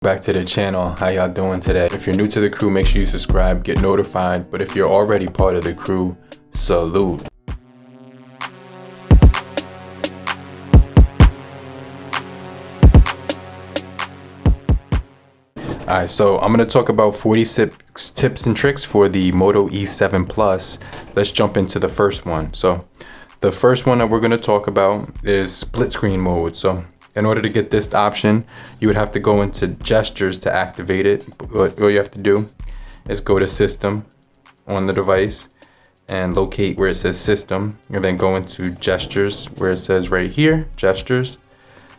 Back to the channel. How y'all doing today? If you're new to the crew, make sure you subscribe, get notified. But if you're already part of the crew, salute. Alright, so I'm going to talk about 46 tips and tricks for the Moto E7 Plus. Let's jump into the first one. So the first one that we're going to talk about is split screen mode. So in order to get this option, you would have to go into gestures to activate it. All you have to do is go to system on the device and locate where it says system, and then go into gestures where it says right here, gestures.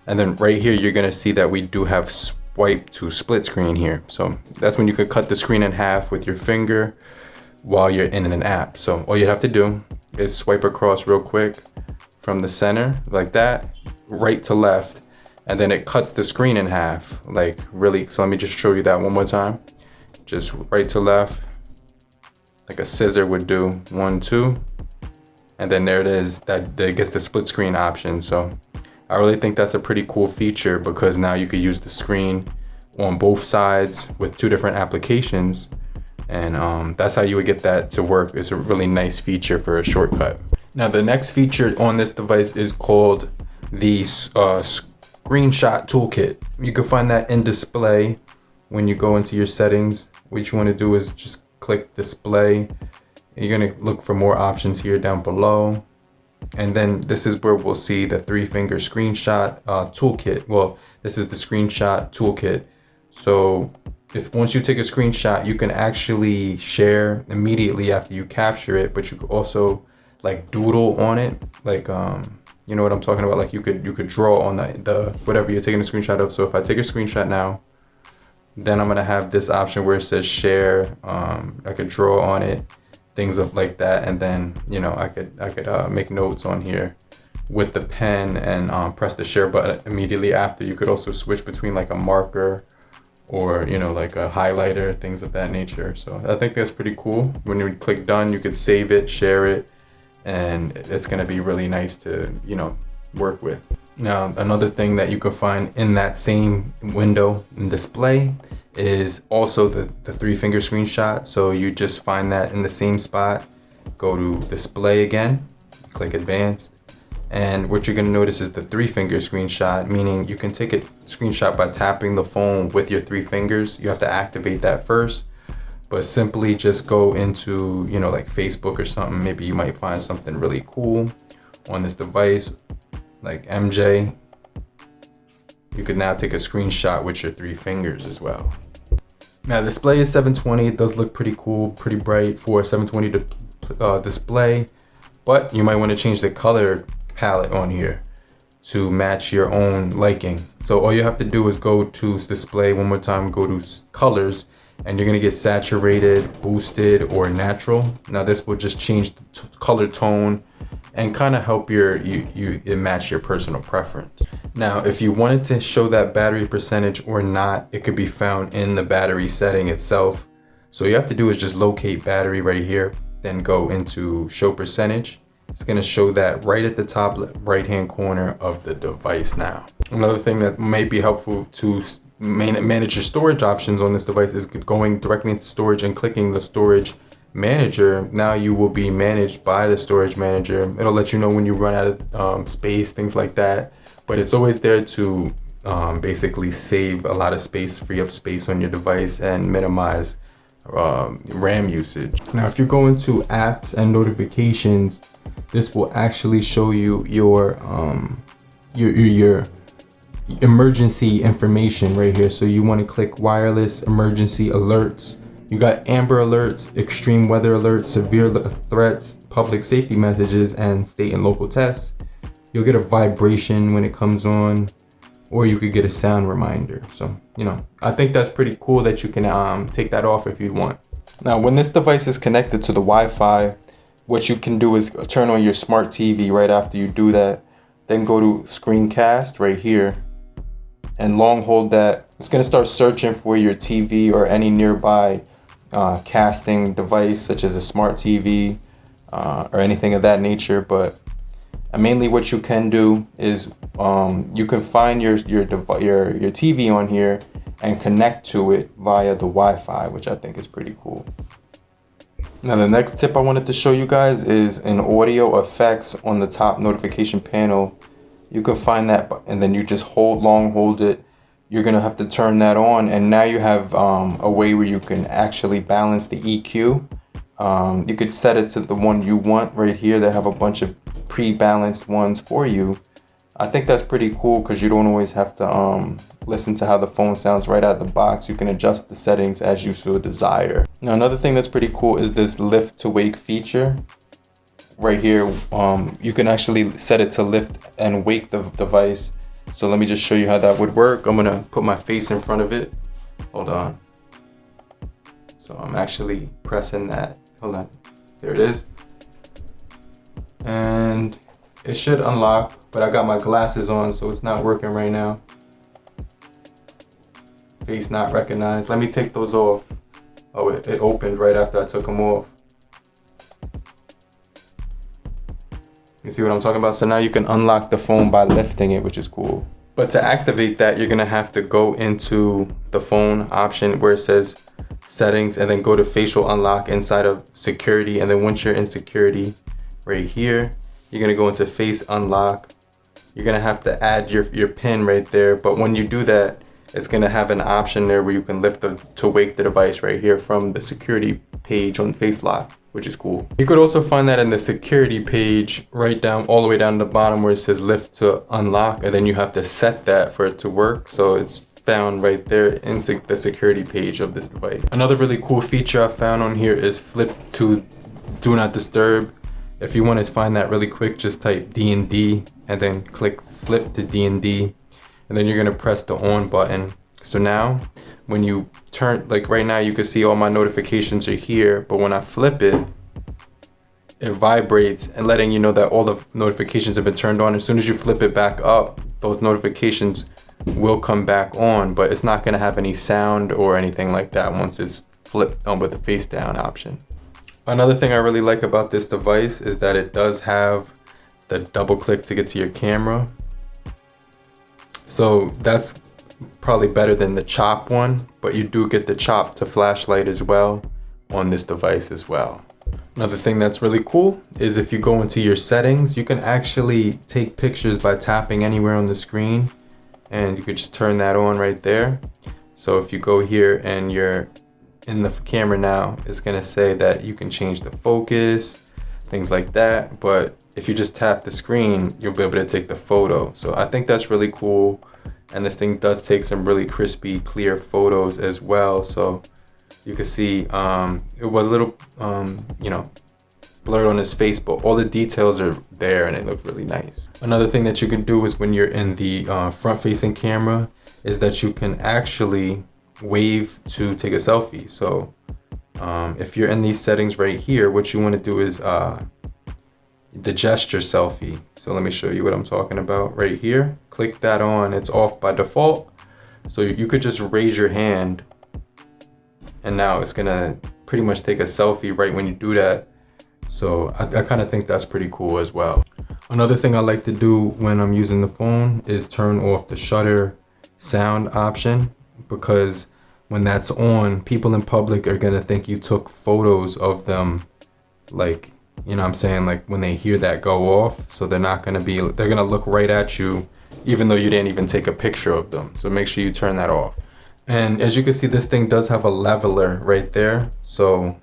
And then right here, you're gonna see that we do have swipe to split screen here. So that's when you could cut the screen in half with your finger while you're in an app. So all you have to do is swipe across real quick from the center like that, right to left, and then it cuts the screen in half, like really. So let me just show you that one more time. Just right to left, like a scissor would do, 1, 2, and then there it is. That gets the split screen option. So I really think that's a pretty cool feature, because now you could use the screen on both sides with 2 different applications, and that's how you would get that to work. It's a really nice feature for a shortcut. Now the next feature on this device is called the screenshot toolkit. You can find that in display when you go into your settings. What you want to do is just click display. You're going to look for more options here down below, and then this is where we'll see the 3-finger screenshot toolkit. Well, this is the screenshot toolkit. So if once you take a screenshot, you can actually share immediately after you capture it, but you could also like doodle on it, like you know what I'm talking about? Like you could draw on the whatever you're taking a screenshot of. So if I take a screenshot now, then I'm gonna have this option where it says share. I could draw on it, things like that, and then I could make notes on here with the pen and press the share button immediately after. You could also switch between like a marker or like a highlighter, things of that nature. So I think that's pretty cool. When you click done, you could save it, share it, and it's going to be really nice to work with. Now another thing that you can find in that same window and display is also the 3-finger screenshot. So you just find that in the same spot, go to display again, click advanced, and what you're going to notice is the 3-finger screenshot, meaning you can take a screenshot by tapping the phone with your 3 fingers. You have to activate that first. But simply just go into, like Facebook or something. Maybe you might find something really cool on this device, like MJ. You could now take a screenshot with your 3 fingers as well. Now, display is 720. It does look pretty cool, pretty bright for a 720 display. But you might want to change the color palette on here to match your own liking. So all you have to do is go to display one more time, go to colors, and you're gonna get saturated, boosted, or natural. Now this will just change the color tone and kind of help it match your personal preference. Now, if you wanted to show that battery percentage or not, it could be found in the battery setting itself. So all you have to do is just locate battery right here, then go into show percentage. It's gonna show that right at the top right-hand corner of the device now. Another thing that may be helpful to manage your storage options on this device is going directly into storage and clicking the storage manager. Now you will be managed by the storage manager. It'll let you know when you run out of space, things like that. But it's always there to basically save a lot of space, free up space on your device, and minimize RAM usage. Now, if you go into apps and notifications, this will actually show you your emergency information right here. So you want to click wireless emergency alerts. You got amber alerts, extreme weather alerts, severe threats, public safety messages, and state and local tests. You'll get a vibration when it comes on, or you could get a sound reminder. So I think that's pretty cool that you can take that off if you want. Now, when this device is connected to the Wi-Fi, what you can do is turn on your smart TV right after you do that. Then go to screencast right here and long hold that. It's going to start searching for your TV or any nearby casting device, such as a smart TV or anything of that nature. But mainly what you can do is you can find your TV on here and connect to it via the Wi-Fi, which I think is pretty cool. Now the next tip I wanted to show you guys is in audio effects on the top notification panel. You can find that, and then you just hold it. You're gonna have to turn that on, and now you have a way where you can actually balance the EQ. You could set it to the one you want right here. They have a bunch of pre-balanced ones for you. I think that's pretty cool because you don't always have to listen to how the phone sounds right out of the box. You can adjust the settings as you so desire. Now another thing that's pretty cool is this lift to wake feature. Right here, you can actually set it to lift and wake the device. So let me just show you how that would work. I'm gonna put my face in front of it. Hold on. So I'm actually pressing that. Hold on. There it is. And it should unlock, but I got my glasses on, so it's not working right now. Face not recognized. Let me take those off. Oh, it opened right after I took them off. You see what I'm talking about? So now you can unlock the phone by lifting it, which is cool. But to activate that, you're gonna have to go into the phone option where it says settings, and then go to facial unlock inside of security. And then once you're in security right here, you're gonna go into face unlock. You're gonna have to add your PIN right there. But when you do that, it's gonna have an option there where you can lift to wake the device right here from the security page on face lock, which is cool. You could also find that in the security page right down, all the way down to the bottom where it says lift to unlock, and then you have to set that for it to work. So it's found right there in the security page of this device. Another really cool feature I found on here is flip to do not disturb. If you want to find that really quick, just type D&D and then click flip to D&D, and then you're gonna press the on button. So now when you turn, like right now you can see all my notifications are here, but when I flip it, it vibrates and letting you know that all the notifications have been turned on. As soon as you flip it back up, those notifications will come back on, but it's not gonna have any sound or anything like that once it's flipped on with the face down option. Another thing I really like about this device is that it does have the double click to get to your camera. So that's probably better than the chop one, but you do get the chop to flashlight as well on this device as well. Another thing that's really cool is if you go into your settings, you can actually take pictures by tapping anywhere on the screen, and you could just turn that on right there. So if you go here and you're in the camera now, it's gonna say that you can change the focus, things like that. But if you just tap the screen, you'll be able to take the photo. So I think that's really cool. And this thing does take some really crispy, clear photos as well. So you can see it was a little, blurred on his face, but all the details are there and it looked really nice. Another thing that you can do is when you're in the front-facing camera is that you can actually wave to take a selfie. So if you're in these settings right here, what you want to do is the gesture selfie. So let me show you what I'm talking about right here. Click that on. It's off by default. So you could just raise your hand and now it's gonna pretty much take a selfie right when you do that. So I kind of think that's pretty cool as well. Another thing I like to do when I'm using the phone is turn off the shutter sound option, because when that's on, people in public are gonna think you took photos of them, like, you know what I'm saying, like when they hear that go off. So they're gonna look right at you even though you didn't even take a picture of them. So make sure you turn that off. And as you can see, this thing does have a leveler right there. So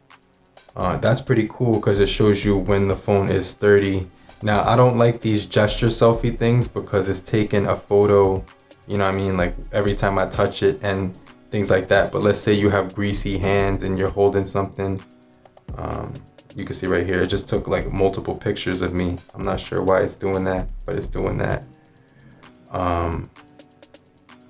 that's pretty cool because it shows you when the phone is 30. Now I don't like these gesture selfie things because it's taking a photo, you know what I mean, like every time I touch it and things like that. But let's say you have greasy hands and you're holding something, you can see right here, it just took like multiple pictures of me. I'm not sure why it's doing that, but it's doing that.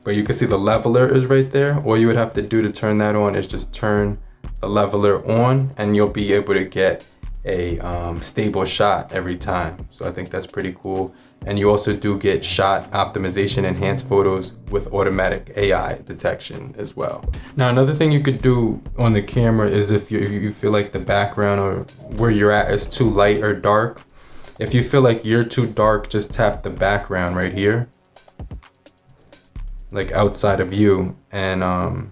But you can see the leveler is right there. All you would have to do to turn that on is just turn the leveler on and you'll be able to get a stable shot every time. So I think that's pretty cool. And you also do get shot optimization, enhanced photos with automatic AI detection as well. Now another thing you could do on the camera is if you feel like the background or where you're at is too light or dark. If you feel like you're too dark, just tap the background right here. like outside of view, and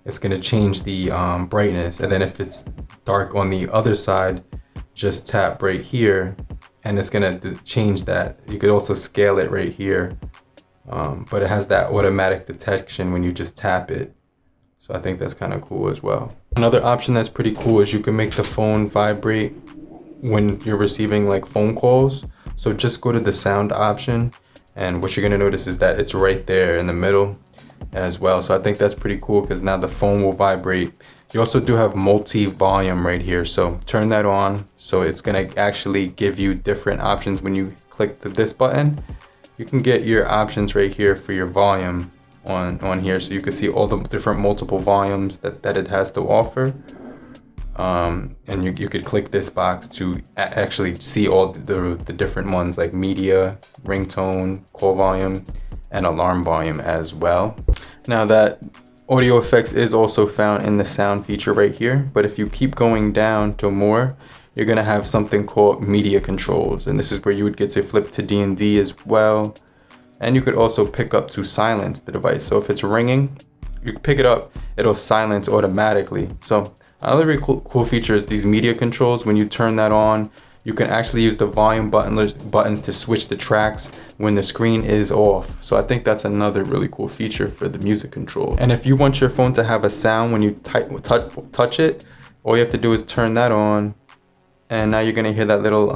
it's gonna change the brightness. And then if it's dark on the other side, just tap right here and it's gonna change that. You could also scale it right here, but it has that automatic detection when you just tap it. So I think that's kind of cool as well. Another option that's pretty cool is you can make the phone vibrate when you're receiving like phone calls. So just go to the sound option, and what you're gonna notice is that it's right there in the middle as well. So I think that's pretty cool because now the phone will vibrate. You also do have multi-volume right here, so turn that on. So it's gonna actually give you different options when you click this button. You can get your options right here for your volume on here, so you can see all the different multiple volumes that it has to offer. And you could click this box to actually see all the different ones, like media, ringtone, call volume, and alarm volume as well. Now that audio effects is also found in the sound feature right here, but if you keep going down to more, you're gonna have something called media controls, and this is where you would get to flip to D&D as well. And you could also pick up to silence the device. So if it's ringing, you pick it up, it'll silence automatically. So another really cool feature is these media controls. When you turn that on, you can actually use the volume buttons to switch the tracks when the screen is off. So I think that's another really cool feature for the music control. And if you want your phone to have a sound when you touch it, all you have to do is turn that on, and now you're gonna hear that little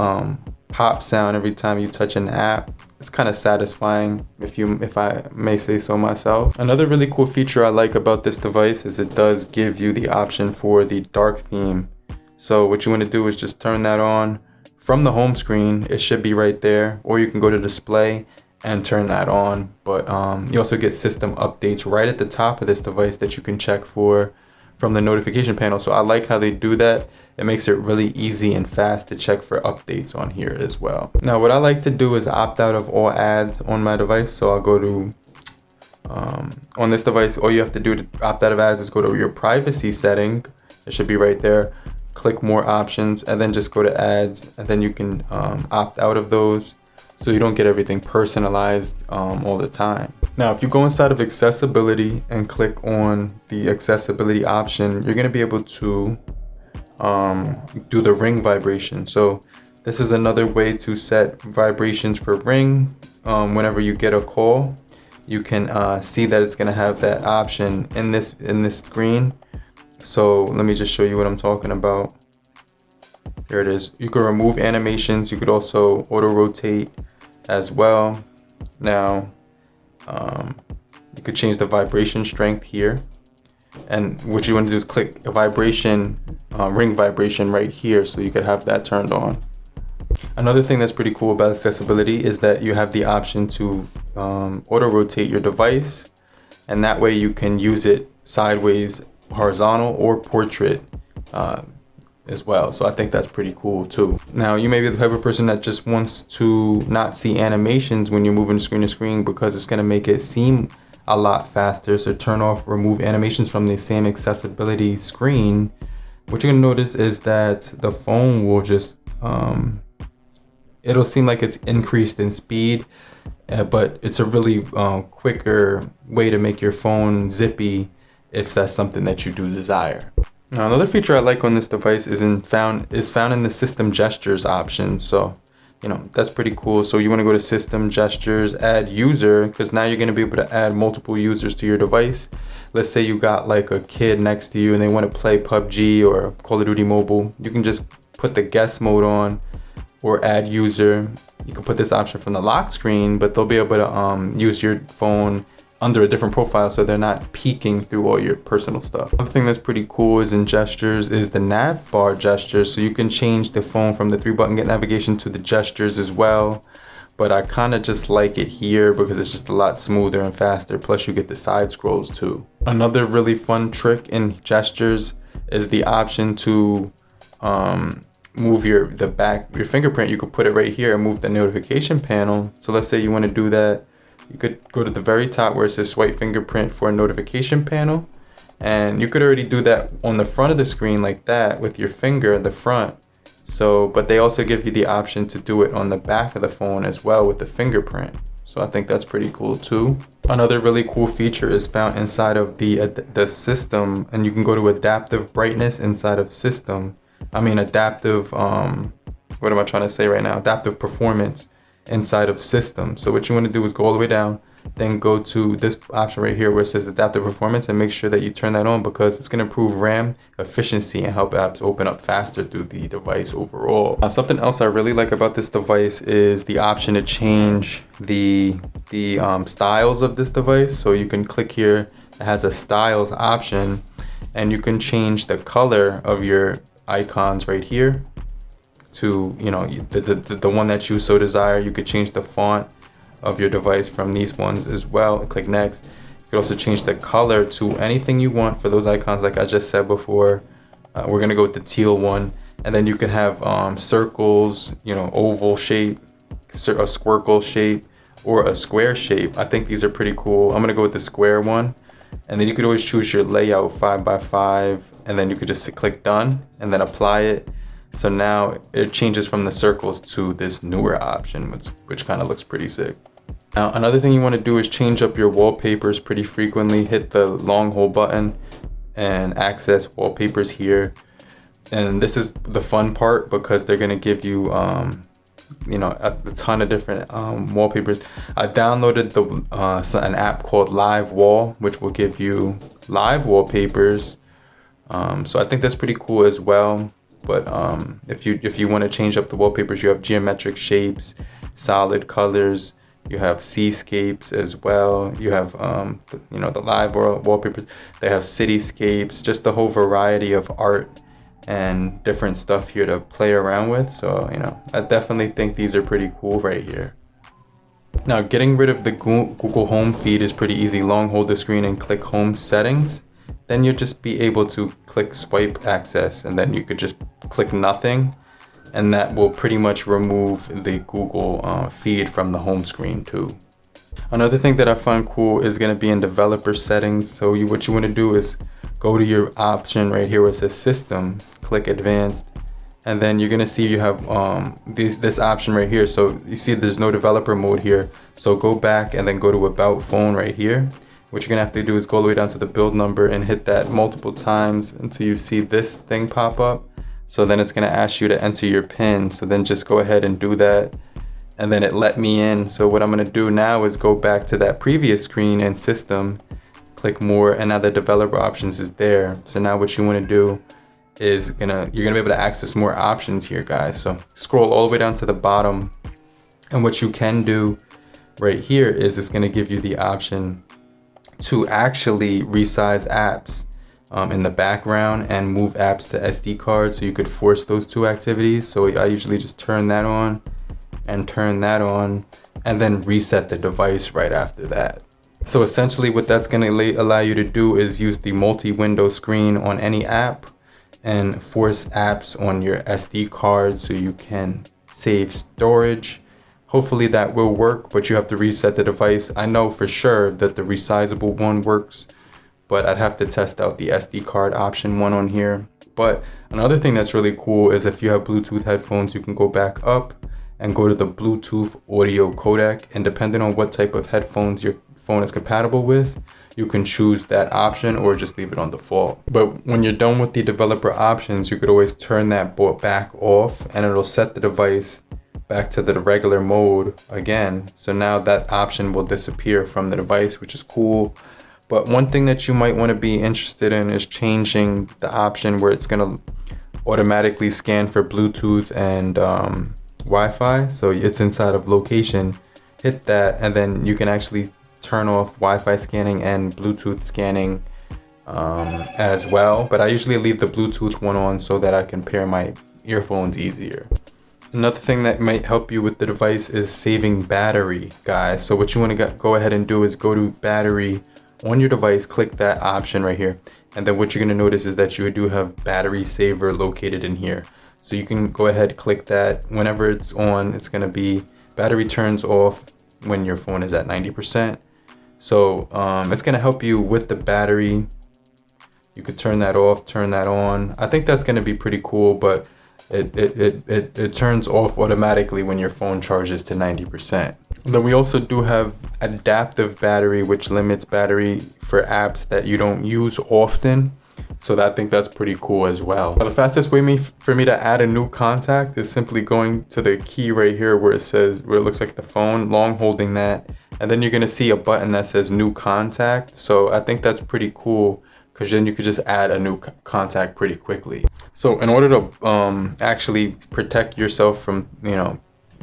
pop sound every time you touch an app. It's kind of satisfying, if I may say so myself. Another really cool feature I like about this device is it does give you the option for the dark theme. So what you want to do is just turn that on from the home screen. It should be right there, or you can go to display and turn that on. But you also get system updates right at the top of this device that you can check for from the notification panel. So I like how they do that. It makes it really easy and fast to check for updates on here as well. Now what I like to do is opt out of all ads on my device. So I'll go to, on this device, all you have to do to opt out of ads is go to your privacy setting. It should be right there. Click more options, and then just go to ads, and then you can opt out of those, so you don't get everything personalized all the time. Now, if you go inside of accessibility and click on the accessibility option, you're gonna be able to do the ring vibration. So this is another way to set vibrations for ring. Whenever you get a call, you can see that it's gonna have that option in this screen. So let me just show you what I'm talking about. There it is. You can remove animations. You could also auto rotate as well. Now, you could change the vibration strength here. And what you want to do is click a vibration, ring vibration right here, so you could have that turned on. Another thing that's pretty cool about accessibility is that you have the option to auto rotate your device, and that way you can use it sideways, horizontal, or portrait as well. So I think that's pretty cool too. Now, you may be the type of person that just wants to not see animations when you're moving screen to screen, because it's going to make it seem a lot faster. So turn off remove animations from the same accessibility screen. What you're going to notice is that the phone will just it'll seem like it's increased in speed, but it's a really quicker way to make your phone zippy if that's something that you do desire. Now, another feature I like on this device is found in the system gestures option. So, you know, that's pretty cool. So you want to go to system gestures, add user, because now you're going to be able to add multiple users to your device. Let's say you got like a kid next to you and they want to play PUBG or Call of Duty Mobile. You can just put the guest mode on or add user. You can put this option from the lock screen, but they'll be able to use your phone under a different profile, so they're not peeking through all your personal stuff. Another thing that's pretty cool is in gestures is the nav bar gestures. So you can change the phone from the 3-button get navigation to the gestures as well. But I kind of just like it here because it's just a lot smoother and faster. Plus you get the side scrolls too. Another really fun trick in gestures is the option to move your fingerprint. You could put it right here and move the notification panel. So let's say you want to do that. You could go to the very top where it says swipe fingerprint for a notification panel. And you could already do that on the front of the screen like that with your finger at the front. So, but they also give you the option to do it on the back of the phone as well with the fingerprint. So I think that's pretty cool too. Another really cool feature is found inside of the system, and you can go to adaptive brightness inside of system. I mean adaptive, what am I trying to say right now? Adaptive performance inside of system. So what you want to do is go all the way down, then go to this option right here where it says adaptive performance, and make sure that you turn that on, because it's going to improve RAM efficiency and help apps open up faster through the device overall. Something else I really like about this device is the option to change the styles of this device. So you can click here, it has a styles option, and you can change the color of your icons right here to, you know, the one that you so desire. You could change the font of your device from these ones as well. Click next. You could also change the color to anything you want for those icons, like I just said before. We're gonna go with the teal one, and then you can have circles, you know, oval shape, a squircle shape, or a square shape. I think these are pretty cool. I'm gonna go with the square one, and then you could always choose your layout 5x5, and then you could just click done and then apply it. So now it changes from the circles to this newer option, which kind of looks pretty sick. Now, another thing you want to do is change up your wallpapers pretty frequently. Hit the long hold button and access wallpapers here. And this is the fun part, because they're going to give you, you know, a ton of different wallpapers. I downloaded an app called Live Wall, which will give you live wallpapers. So I think that's pretty cool as well. But if you want to change up the wallpapers, you have geometric shapes, solid colors, you have seascapes as well. You have you know, the live wallpapers. They have cityscapes, just the whole variety of art and different stuff here to play around with. So, you know, I definitely think these are pretty cool right here. Now, getting rid of the Google Home feed is pretty easy. Long hold the screen and click Home Settings. Then you'll just be able to click Swipe Access, and then you could just click nothing, and that will pretty much remove the Google feed from the home screen too. Another thing that I find cool is going to be in developer settings. So what you want to do is go to your option right here where it says System, click Advanced, and then you're going to see you have this option right here. So you see there's no developer mode here. So go back and then go to About Phone right here. What you're gonna have to do is go all the way down to the build number and hit that multiple times until you see this thing pop up. So then it's gonna ask you to enter your PIN. So then just go ahead and do that. And then it let me in. So what I'm gonna do now is go back to that previous screen and System, click More, and now the developer options is there. So now what you wanna do is you're gonna be able to access more options here, guys. So scroll all the way down to the bottom. And what you can do right here is it's gonna give you the option to actually resize apps in the background and move apps to SD cards, so you could force those two activities. So I usually just turn that on and turn that on, and then reset the device right after that. So essentially what that's going to allow you to do is use the multi-window screen on any app and force apps on your SD card so you can save storage. Hopefully that will work, but you have to reset the device. I know for sure that the resizable one works, but I'd have to test out the SD card option one on here. But another thing that's really cool is if you have Bluetooth headphones, you can go back up and go to the Bluetooth audio codec, and depending on what type of headphones your phone is compatible with, you can choose that option or just leave it on default. But when you're done with the developer options, you could always turn that back off, and it'll set the device back to the regular mode again. So now that option will disappear from the device, which is cool. But one thing that you might want to be interested in is changing the option where it's going to automatically scan for Bluetooth and Wi-Fi. So it's inside of location. Hit that, and then you can actually turn off Wi-Fi scanning and Bluetooth scanning as well. But I usually leave the Bluetooth one on so that I can pair my earphones easier. Another thing that might help you with the device is saving battery, guys. So what you want to go ahead and do is go to battery on your device, click that option right here. And then what you're going to notice is that you do have battery saver located in here. So you can go ahead, click that. Whenever it's on, it's going to be battery turns off when your phone is at 90%. So it's going to help you with the battery. You could turn that off, turn that on. I think that's going to be pretty cool, but it turns off automatically when your phone charges to 90%. And then we also do have adaptive battery, which limits battery for apps that you don't use often. So I think that's pretty cool as well. The fastest way for me to add a new contact is simply going to the key right here where it looks like the phone, long holding that. And then you're gonna see a button that says new contact. So I think that's pretty cool because then you could just add a new contact pretty quickly. So in order to actually protect yourself from,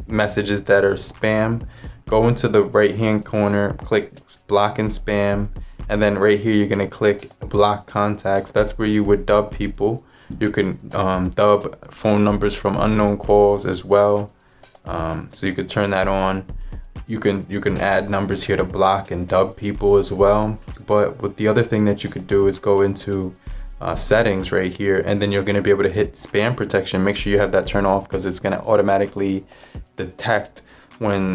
messages that are spam, go into the right hand corner, click block and spam, and then right here you're gonna click block contacts. That's where you would dub people. You can dub phone numbers from unknown calls as well. So you could turn that on. You can add numbers here to block and dub people as well. But with the other thing that you could do is go into settings right here, and then you're going to be able to hit spam protection. Make sure you have that turned off because it's going to automatically detect when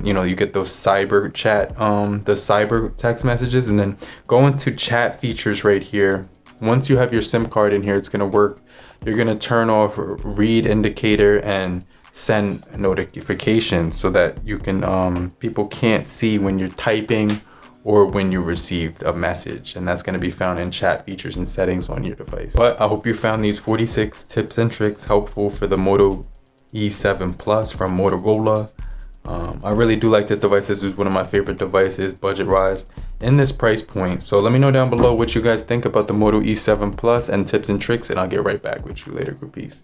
you get those cyber chat, the cyber text messages. And then go into chat features right here. Once you have your SIM card in here, it's going to work. You're going to turn off read indicator and send notifications so that you can people can't see when you're typing or when you received a message, and that's going to be found in chat features and settings on your device. But I hope you found these 46 tips and tricks helpful for the Moto E7 Plus from Motorola. I really do like this device. This is one of my favorite devices budget-wise in this price point. So let me know down below what you guys think about the Moto E7 Plus and tips and tricks, and I'll get right back with you later. Peace.